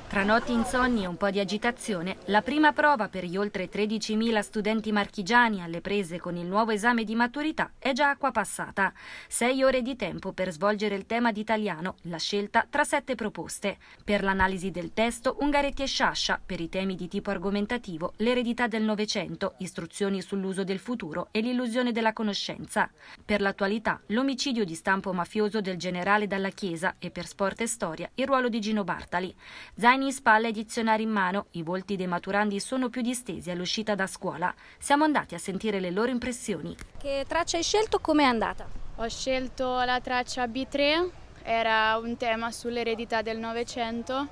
Tra notti insonni e un po' di agitazione, la prima prova per gli oltre 13.000 studenti marchigiani alle prese con il nuovo esame di maturità è già acqua passata. 6 ore di tempo per svolgere il tema d'italiano, la scelta tra 7 proposte. Per l'analisi del testo, Ungaretti e Sciascia, per i temi di tipo argomentativo, l'eredità del Novecento, istruzioni sull'uso del futuro e l'illusione della conoscenza. Per l'attualità, l'omicidio di stampo mafioso del generale Dalla Chiesa e per sport e storia, il ruolo di Gino Bartali. Zaini in spalla e dizionari in mano, i volti dei maturandi sono più distesi all'uscita da scuola. Siamo andati a sentire le loro impressioni. Che traccia hai scelto? Com'è andata? Ho scelto la traccia B3, era un tema sull'eredità del Novecento.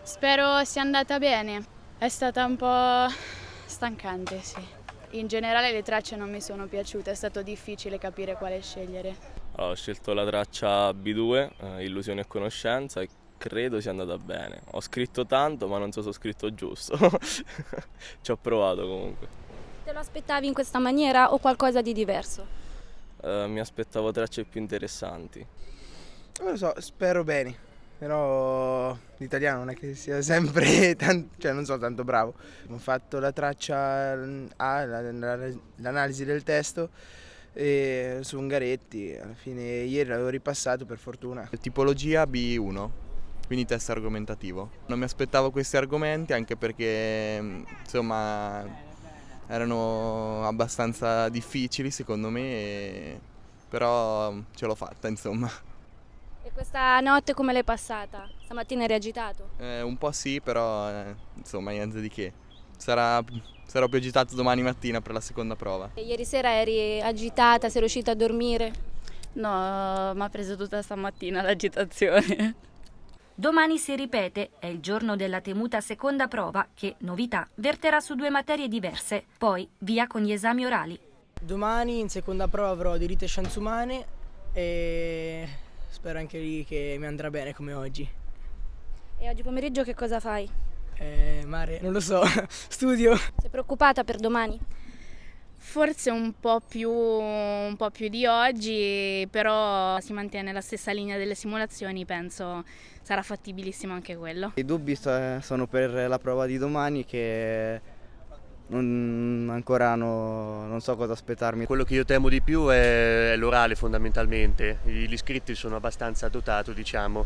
Spero sia andata bene. È stata un po' stancante, sì. In generale le tracce non mi sono piaciute, è stato difficile capire quale scegliere. Ho scelto la traccia B2, Illusione e Conoscenza, e credo sia andata bene. Ho scritto tanto, ma non so se ho scritto giusto. Ci ho provato comunque. Te lo aspettavi in questa maniera o qualcosa di diverso? Mi aspettavo tracce più interessanti. Non lo so, spero bene, però l'italiano non è che sia sempre cioè non so tanto bravo. Ho fatto la traccia A, l'analisi del testo e su Ungaretti, alla fine ieri l'avevo ripassato per fortuna. Tipologia B1, quindi test argomentativo. Non mi aspettavo questi argomenti anche perché insomma erano abbastanza difficili secondo me, però ce l'ho fatta insomma. E questa notte come l'hai passata? Stamattina eri agitato? Un po' sì, però insomma niente di che. Sarò più agitato domani mattina per la seconda prova. E ieri sera eri agitata, sei riuscita a dormire? No, mi ha preso tutta stamattina l'agitazione. Domani si ripete, è il giorno della temuta seconda prova che, novità, verterà su 2 materie diverse. Poi via con gli esami orali. Domani in seconda prova avrò diritto e scienze umane e spero anche lì che mi andrà bene come oggi. E oggi pomeriggio che cosa fai? Mare, non lo so, studio. Sei preoccupata per domani? Forse un po' più di oggi, però si mantiene la stessa linea delle simulazioni, penso sarà fattibilissimo anche quello. I dubbi sono per la prova di domani che ancora non so cosa aspettarmi. Quello che io temo di più è l'orale fondamentalmente, gli iscritti sono abbastanza dotati diciamo.